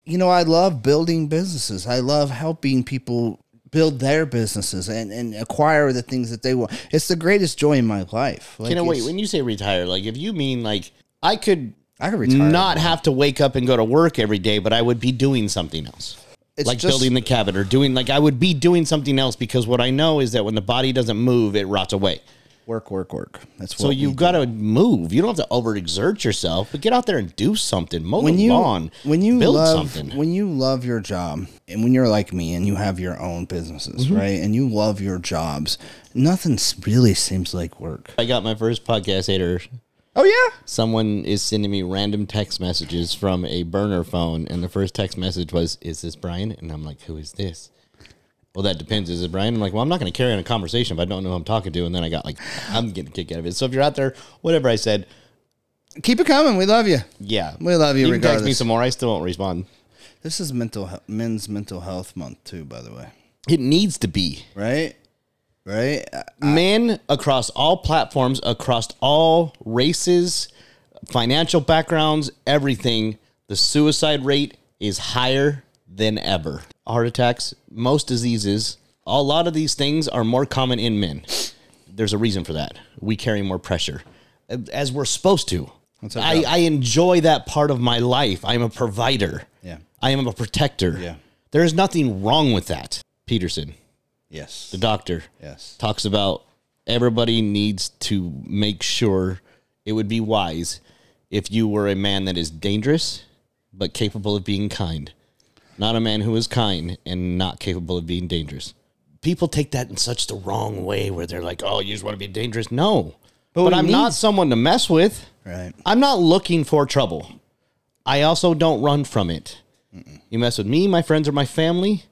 I love building businesses. I love helping people build their businesses and acquire the things that they want. It's the greatest joy in my life. Like, wait, when you say retire, like if you mean like I could retire, not have to wake up and go to work every day, but I would be doing something else. It's like building the cabin or I would be doing something else, because what I know is that when the body doesn't move, it rots away. Work. That's what. So you've got to move. You don't have to overexert yourself, but get out there and do something. Mow the lawn. Build something. When you love your job, and when you're like me and you have your own businesses, right, and you love your jobs, nothing really seems like work. I got my first podcast hater. Oh, yeah? Someone is sending me random text messages from a burner phone, and the first text message was, "Is this Brian?" And I'm like, "Who is this?" "Well, that depends. Is it Brian?" I'm like, "Well, I'm not going to carry on a conversation if I don't know who I'm talking to." And then I got I'm getting a kick out of it. So if you're out there, whatever I said, keep it coming. We love you. Yeah. We love you regardless. Text me some more. I still won't respond. This is Men's Mental Health Month, too, by the way. It needs to be. Right? Men across all platforms, across all races, financial backgrounds, everything, the suicide rate is higher than ever. Heart attacks, most diseases, a lot of these things are more common in men. There's a reason for that. We carry more pressure, as we're supposed to. I enjoy that part of my life. I'm a provider. Yeah. I am a protector. Yeah. There is nothing wrong with that. Peterson. Yes. The doctor. Yes. Talks about everybody needs to make sure it would be wise if you were a man that is dangerous but capable of being kind. Not a man who is kind and not capable of being dangerous. People take that in such the wrong way where they're like, "Oh, you just want to be dangerous." No. But I'm not someone to mess with. Right. I'm not looking for trouble. I also don't run from it. You mess with me, my friends, or my family,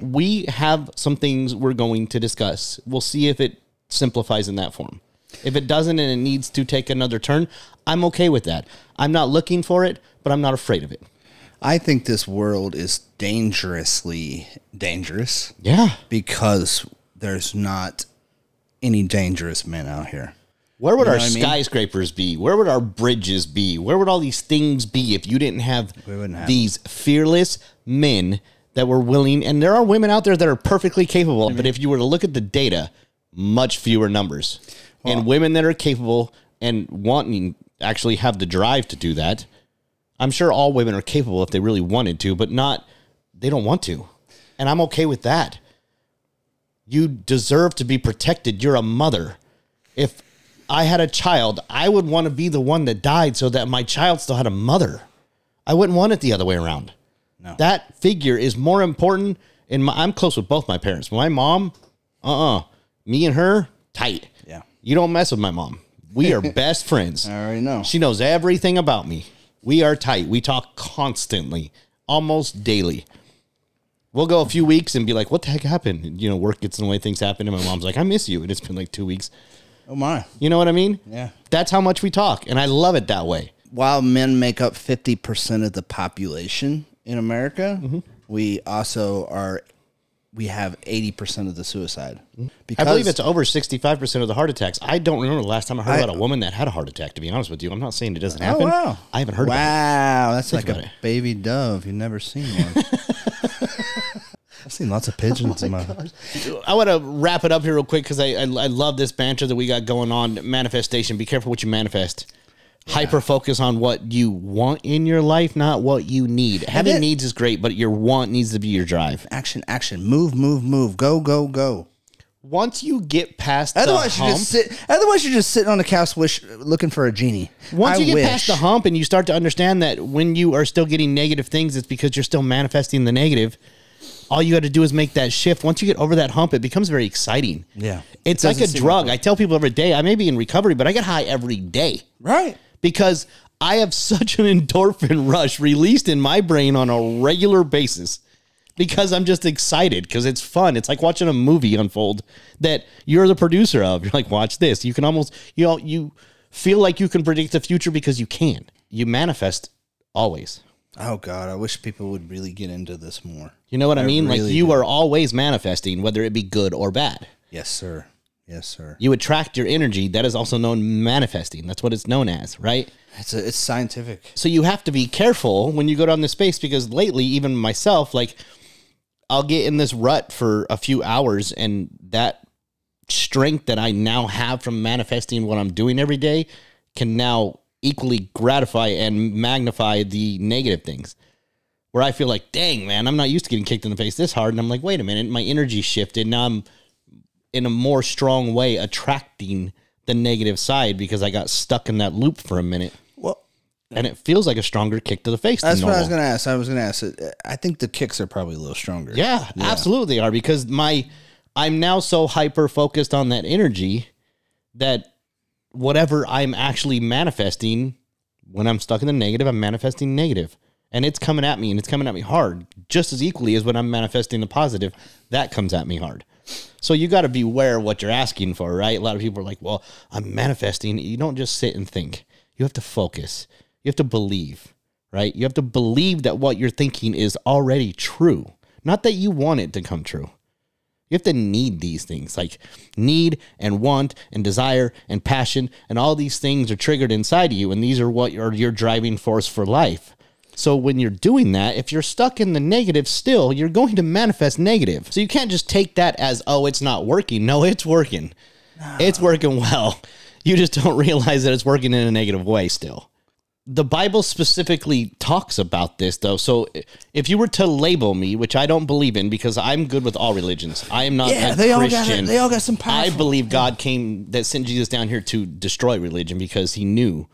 we have some things we're going to discuss. We'll see if it simplifies in that form. If it doesn't and it needs to take another turn, I'm okay with that. I'm not looking for it, but I'm not afraid of it. I think this world is dangerously dangerous. Yeah. Because there's not any dangerous men out here. Where would our skyscrapers be? Where would our bridges be? Where would all these things be if you didn't have these fearless men that were willing? And there are women out there that are perfectly capable, but if you were to look at the data, much fewer numbers. And women that are capable and wanting actually have the drive to do that. I'm sure all women are capable if they really wanted to, but they don't want to. And I'm okay with that. You deserve to be protected. You're a mother. If I had a child, I would want to be the one that died so that my child still had a mother. I wouldn't want it the other way around. No. That figure is more important. I'm close with both my parents. My mom, me and her, tight. Yeah. You don't mess with my mom. We are best friends. I already know. She knows everything about me. We are tight. We talk constantly, almost daily. We'll go a few weeks and be like, "What the heck happened?" And, work gets in the way, things happen. And my mom's like, "I miss you." And it's been like 2 weeks. Oh, my. You know what I mean? Yeah. That's how much we talk. And I love it that way. While men make up 50% of the population in America, we also we have 80% of the suicide. I believe it's over 65% of the heart attacks. I don't remember the last time I heard about a woman that had a heart attack, to be honest with you. I'm not saying it doesn't happen. Oh, wow. I haven't heard about it. Wow, that's like a baby dove. You've never seen one. I've seen lots of pigeons in my gosh. I want to wrap it up here real quick because I love this banter that we got going on. Manifestation. Be careful what you manifest. Yeah. Hyper focus on what you want in your life, not what you need. Having needs is great, but your want needs to be your drive. Action, action. Move, move, move. Go, go, go. Once you get past otherwise the hump, otherwise you're just sitting on the couch looking for a genie. Once you get past the hump and you start to understand that when you are still getting negative things, it's because you're still manifesting the negative. All you got to do is make that shift. Once you get over that hump, it becomes very exciting. Yeah. It's like a drug. I tell people every day, I may be in recovery, but I get high every day. Right. Because I have such an endorphin rush released in my brain on a regular basis because I'm just excited because it's fun. It's like watching a movie unfold that you're the producer of. You're like, watch this. You can almost, you feel like you can predict the future because you can. You manifest always. Oh, God, I wish people would really get into this more. You know what I mean? Really like you are always manifesting, whether it be good or bad. Yes, sir. Yes, sir. You attract your energy. That is also known manifesting. That's what it's known as, right? It's scientific. So you have to be careful when you go down this space, because lately, even myself, like, I'll get in this rut for a few hours, and that strength that I now have from manifesting what I'm doing every day can now equally gratify and magnify the negative things. Where I feel like, dang, man, I'm not used to getting kicked in the face this hard. And I'm like, wait a minute, my energy shifted. Now I'm in a more strong way attracting the negative side because I got stuck in that loop for a minute. Well, and it feels like a stronger kick to the face. That's what I was going to ask. I think the kicks are probably a little stronger. Yeah, absolutely they are, because I'm now so hyper focused on that energy that whatever I'm actually manifesting, when I'm stuck in the negative, I'm manifesting negative. And it's coming at me, and it's coming at me hard, just as equally as when I'm manifesting the positive, that comes at me hard. So you got to be aware of what you're asking for, right? A lot of people are like, well, I'm manifesting. You don't just sit and think. You have to focus. You have to believe, right? You have to believe that what you're thinking is already true, not that you want it to come true. You have to need these things, like need and want and desire and passion, and all these things are triggered inside of you, and these are what are your driving force for life. So when you're doing that, if you're stuck in the negative still, you're going to manifest negative. So you can't just take that as, oh, it's not working. No, it's working. No. It's working well. You just don't realize that it's working in a negative way still. The Bible specifically talks about this, though. So if you were to label me, which I don't believe in, because I'm good with all religions. I am not a Christian. They all got some power. I believe God sent Jesus down here to destroy religion, because he knew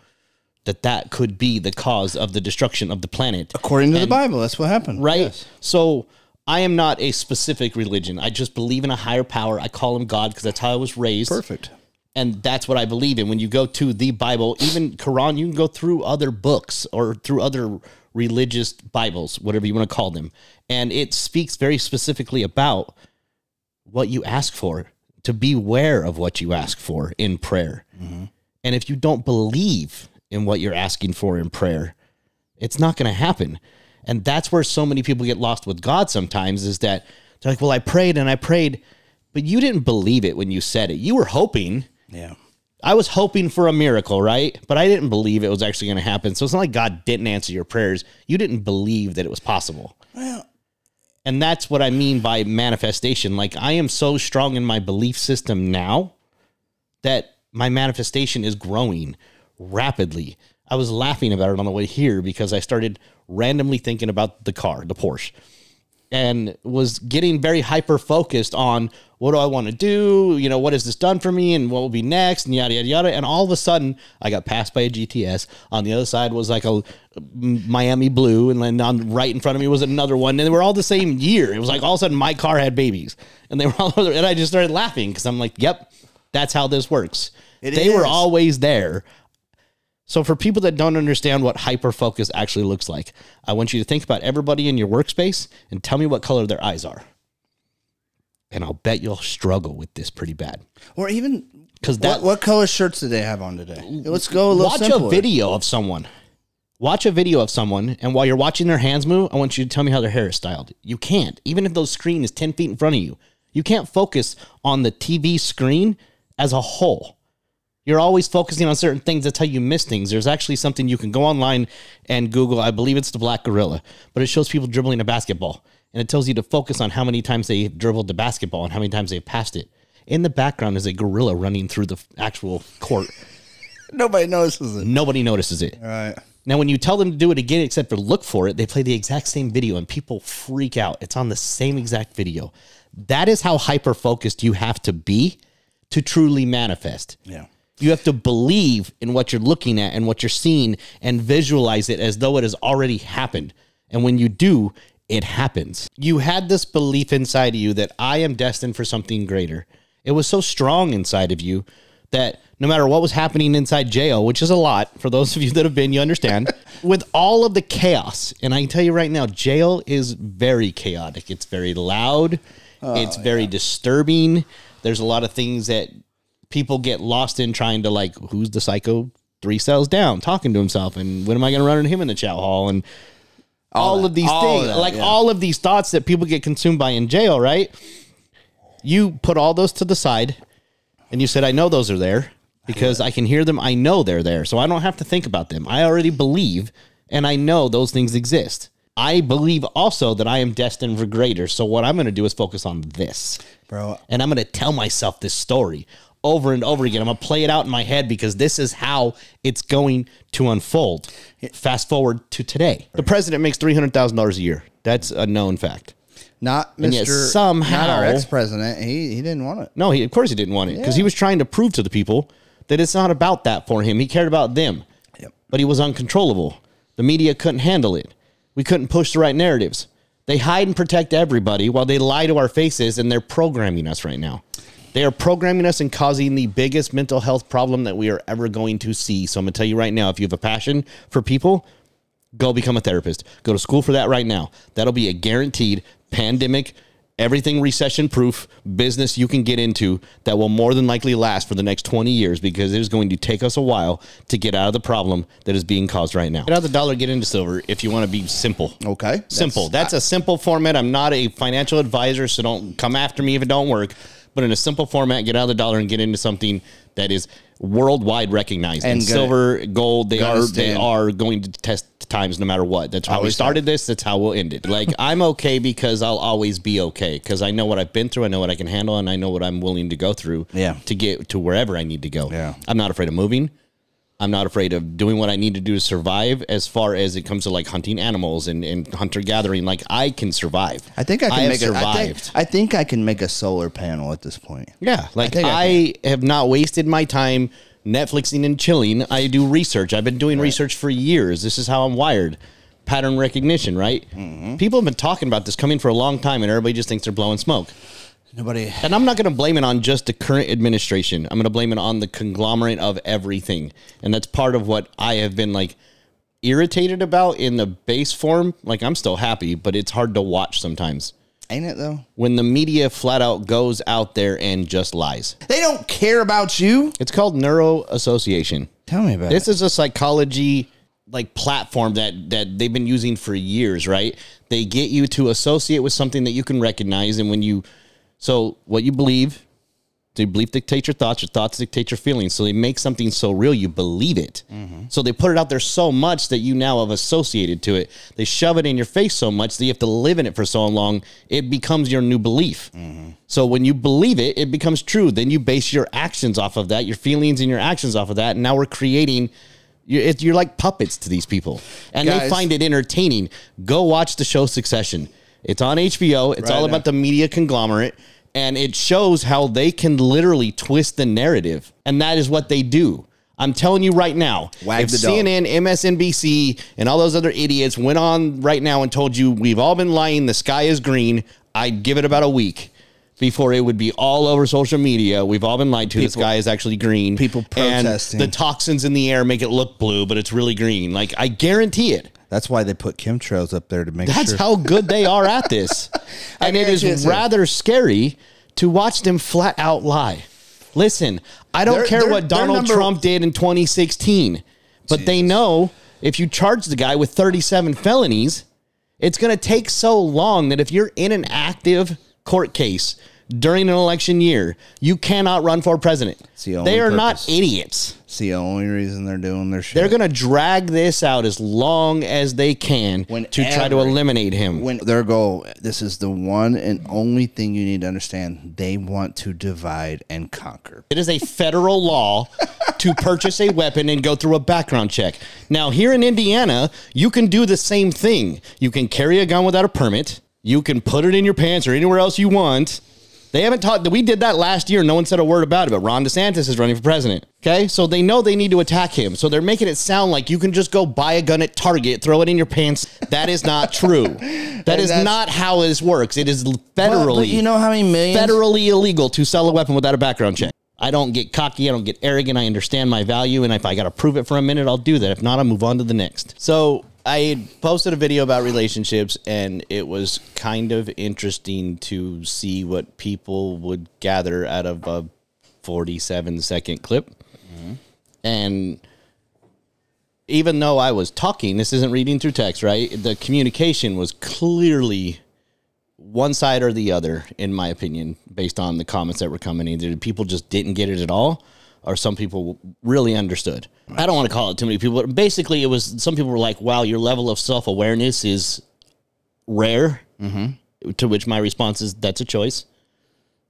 that could be the cause of the destruction of the planet. According to the Bible, that's what happened. Right? Yes. So I am not a specific religion. I just believe in a higher power. I call him God because that's how I was raised. Perfect. And that's what I believe in. When you go to the Bible, even Quran, you can go through other books or through other religious Bibles, whatever you want to call them. And it speaks very specifically about what you ask for, to beware of what you ask for in prayer. Mm-hmm. And if you don't believe in what you're asking for in prayer, it's not going to happen. And that's where so many people get lost with God sometimes, is that they're like, well, I prayed and I prayed, but you didn't believe it when you said it. You were hoping. Yeah. I was hoping for a miracle, right? But I didn't believe it was actually going to happen. So it's not like God didn't answer your prayers. You didn't believe that it was possible. Well, and that's what I mean by manifestation. Like, I am so strong in my belief system now that my manifestation is growing rapidly. I was laughing about it on the way here because I started randomly thinking about the car, the Porsche, and was getting very hyper focused on what do I want to do? You know, what has this done for me, and what will be next, and yada, yada, yada. And all of a sudden I got passed by a GTS. On the other side was like a Miami Blue. And then right in front of me was another one. And they were all the same year. It was like all of a sudden my car had babies, and they were all other, and I just started laughing because I'm like, yep, that's how this works. They were always there. So for people that don't understand what hyper-focus actually looks like, I want you to think about everybody in your workspace and tell me what color their eyes are. And I'll bet you'll struggle with this pretty bad. Or even, what color shirts do they have on today? Let's go a little simpler. Watch a video of someone. Watch a video of someone, and while you're watching their hands move, I want you to tell me how their hair is styled. You can't. Even if the screen is 10 feet in front of you, you can't focus on the TV screen as a whole. You're always focusing on certain things. That's how you miss things. There's actually something you can go online and Google. I believe it's the Black Gorilla, but it shows people dribbling a basketball. And it tells you to focus on how many times they dribbled the basketball and how many times they've passed it. In the background is a gorilla running through the actual court. Nobody notices it. Nobody notices it. All right. Now, when you tell them to do it again, except for look for it, they play the exact same video and people freak out. It's on the same exact video. That is how hyper-focused you have to be to truly manifest. Yeah. You have to believe in what you're looking at and what you're seeing and visualize it as though it has already happened. And when you do, it happens. You had this belief inside of you that I am destined for something greater. It was so strong inside of you that no matter what was happening inside jail, which is a lot, for those of you that have been, you understand, with all of the chaos, and I can tell you right now, jail is very chaotic. It's very loud. It's very disturbing. There's a lot of things that people get lost in trying to, like, who's the psycho 3 cells down talking to himself, and when am I going to run into him in the chow hall, and all of these things, all of these thoughts that people get consumed by in jail, right? You put all those to the side And you said, I know those are there because I can hear them. I know they're there. So I don't have to think about them. I already believe and I know those things exist. I believe also that I am destined for greater. So what I'm going to do is focus on this. Bro. And I'm going to tell myself this story over and over again. I'm going to play it out in my head because this is how it's going to unfold. Fast forward to today. The president makes $300,000 a year. That's a known fact. Not And yet Mr. somehow, not our ex-president. He didn't want it. No, of course he didn't want it because he was trying to prove to the people that it's not about that for him. He cared about them, but he was uncontrollable. The media couldn't handle it. We couldn't push the right narratives. They hide and protect everybody while they lie to our faces, and they're programming us right now. They are programming us and causing the biggest mental health problem that we are ever going to see. So I'm going to tell you right now, if you have a passion for people, go become a therapist. Go to school for that right now. That'll be a guaranteed pandemic, everything recession-proof business you can get into that will more than likely last for the next 20 years because it is going to take us a while to get out of the problem that is being caused right now. Get out of the dollar, get into silver if you want to be simple. Okay. Simple. That's a simple format. I'm not a financial advisor, so don't come after me if it don't work. But in a simple format, get out of the dollar and get into something that is worldwide recognized. And silver, gold, they are going to test times no matter what. That's how we started this. That's how we'll end it. Like, I'm okay because I'll always be okay because I know what I've been through. I know what I can handle, and I know what I'm willing to go through to get to wherever I need to go. Yeah. I'm not afraid of moving. I'm not afraid of doing what I need to do to survive as far as it comes to like hunting animals and hunter gathering. Like I can survive. I think I can I think I can make a solar panel at this point. Yeah. Like I have not wasted my time Netflixing and chilling. I do research. I've been doing research for years. This is how I'm wired. Pattern recognition, right? Mm-hmm. People have been talking about this coming for a long time and everybody just thinks they're blowing smoke. And I'm not going to blame it on just the current administration. I'm going to blame it on the conglomerate of everything. And that's part of what I have been like irritated about in the base form. Like I'm still happy, but it's hard to watch sometimes. Ain't it though? When the media flat out goes out there and just lies. They don't care about you. It's called neuroassociation. Tell me about it. This is a psychology like platform that they've been using for years, right? They get you to associate with something that you can recognize. And when you... So what you believe, your belief dictates your thoughts dictate your feelings. So they make something so real, you believe it. Mm-hmm. So they put it out there so much that you now have associated to it. They shove it in your face so much that you have to live in it for so long, it becomes your new belief. Mm-hmm. So when you believe it, it becomes true. Then you base your actions off of that, your feelings and your actions off of that. And now we're creating... You're like puppets to these people. And Guys, they find it entertaining. Go watch the show Succession. It's on HBO. It's all about the media conglomerate. And it shows how they can literally twist the narrative. And that is what they do. I'm telling you right now, if CNN, MSNBC, and all those other idiots went on right now and told you we've all been lying, the sky is green, I'd give it about a week before it would be all over social media. We've all been lied to. The sky is actually green. People protesting. And the toxins in the air make it look blue, but it's really green. Like, I guarantee it. That's why they put chemtrails up there to make sure. That's how good they are at this. And it is rather scary to watch them flat out lie. Listen, I don't care what Donald Trump did in 2016, but they know if you charge the guy with 37 felonies, it's going to take so long that if you're in an active court case during an election year, you cannot run for president. They are not idiots. It's the only reason they're doing their shit. They're going to drag this out as long as they can to try to eliminate him. When their goal, this is the one and only thing you need to understand. They want to divide and conquer. It is a federal law to purchase a weapon and go through a background check. Now, here in Indiana, you can do the same thing. You can carry a gun without a permit. You can put it in your pants or anywhere else you want. They haven't taught... We did that last year. No one said a word about it, but Ron DeSantis is running for president. Okay? So they know they need to attack him. So they're making it sound like you can just go buy a gun at Target, throw it in your pants. That is not true. That is not how this works. It is federally... But you know how many millions... Federally illegal to sell a weapon without a background check. I don't get cocky. I don't get arrogant. I understand my value. And if I got to prove it for a minute, I'll do that. If not, I'll move on to the next. So... I posted a video about relationships, and it was kind of interesting to see what people would gather out of a 47-second clip. Mm-hmm. And even though I was talking, this isn't reading through text, right? The communication was clearly one side or the other, in my opinion, based on the comments that were coming. Either people just didn't get it at all, or some people really understood. I don't want to call it too many people, but basically it was, some people were like, wow, your level of self-awareness is rare. Mm-hmm. To which my response is, that's a choice.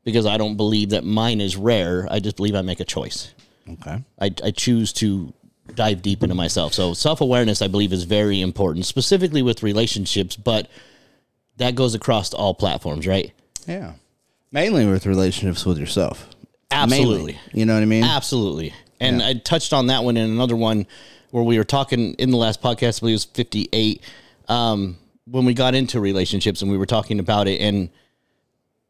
Because I don't believe that mine is rare. I just believe I make a choice. Okay. I choose to dive deep into myself. So self-awareness, I believe, is very important, specifically with relationships, but that goes across all platforms, right? Yeah. Mainly with relationships with yourself. Absolutely. Mainly, you know what I mean? Absolutely. And I touched on that one in another one where we were talking in the last podcast, I believe it was 58, when we got into relationships and we were talking about it. And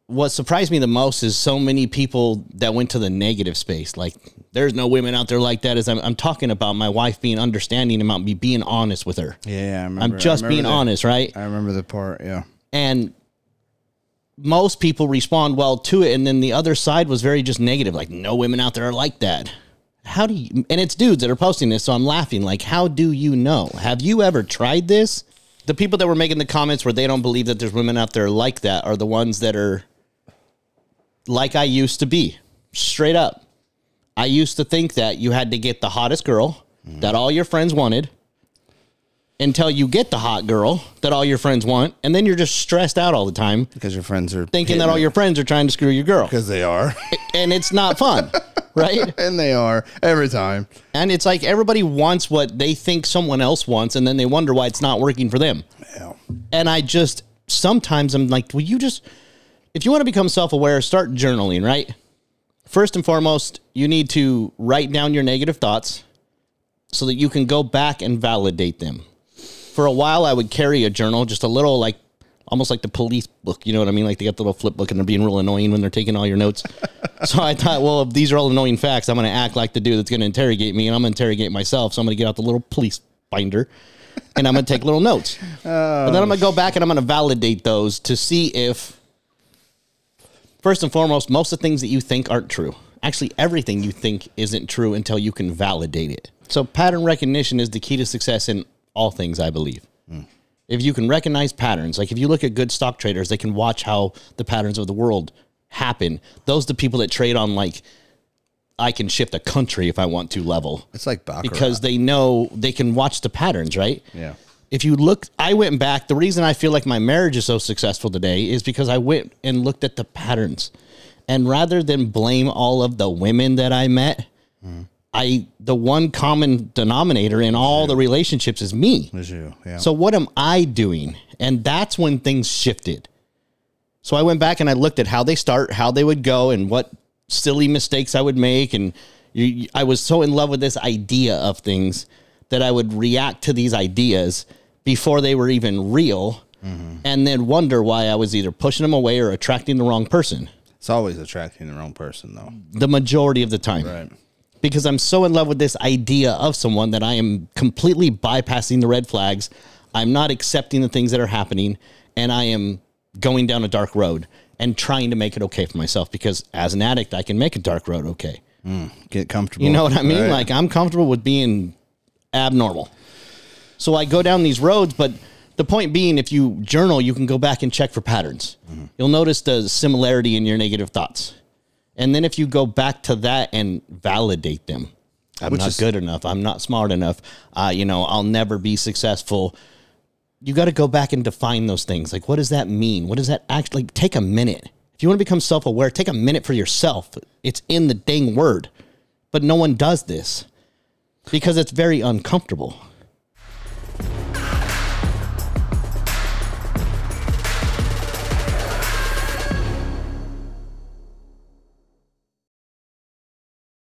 what surprised me the most is so many people that went to the negative space. Like, there's no women out there like that. As I'm talking about my wife being understanding about me being honest with her. Yeah, I remember. I'm just being honest, right? I remember the part, yeah. And most people respond well to it, and then the other side was very just negative. Like, no women out there are like that. How do you... And it's dudes that are posting this, so I'm laughing. Like, how do you know? Have you ever tried this? The people that were making the comments where they don't believe that there's women out there like that are the ones that are... like I used to be, straight up. I used to think that you had to get the hottest girl that all your friends wanted until you get the hot girl that all your friends want. And then you're just stressed out all the time. Because your friends are thinking that all your friends are trying to screw your girl. Because they are. And it's not fun, right? And they are every time. And it's like everybody wants what they think someone else wants. And then they wonder why it's not working for them. Yeah. And I just, sometimes I'm like, will you just... If you want to become self-aware, start journaling, right? First and foremost, you need to write down your negative thoughts so that you can go back and validate them. For a while, I would carry a journal, just a little, like, almost like the police book. You know what I mean? Like, they got the little flip book and they're being real annoying when they're taking all your notes. So I thought, well, if these are all annoying facts, I'm going to act like the dude that's going to interrogate me, and I'm going to interrogate myself. So I'm going to get out the little police binder, and I'm going to take little notes. But then I'm going to go back and I'm going to validate those to see if... First and foremost, most of the things that you think aren't true. Actually, everything you think isn't true until you can validate it. So pattern recognition is the key to success in all things, I believe. If you can recognize patterns, like if you look at good stock traders, they can watch how the patterns of the world happen. Those are the people that trade on, like, I can shift a country if I want to level. It's like Baccarat. Because they know they can watch the patterns, right? Yeah. If you look, I went back. The reason I feel like my marriage is so successful today is because I went and looked at the patterns. And rather than blame all of the women that I met, the one common denominator in all the relationships is me. Is you, yeah. So what am I doing? And that's when things shifted. So I went back and I looked at how they start, how they would go, and what silly mistakes I would make. And I was so in love with this idea of things that I would react to these ideas before they were even real, and then wonder why I was either pushing them away or attracting the wrong person. It's always attracting the wrong person, though. The majority of the time. Right. Because I'm so in love with this idea of someone that I am completely bypassing the red flags. I'm not accepting the things that are happening, and I am going down a dark road and trying to make it okay for myself, because as an addict, I can make a dark road okay. Get comfortable. You know what I mean? Right. Like, I'm comfortable with being abnormal. So I go down these roads, but the point being, if you journal, you can go back and check for patterns. You'll notice the similarity in your negative thoughts. And then if you go back to that and validate them, I'm not good enough. I'm not smart enough. I'll never be successful. You got to go back and define those things. Like, what does that mean? What does that actually, like, take a minute. If you want to become self-aware, take a minute for yourself. It's in the dang word, but no one does this because it's very uncomfortable.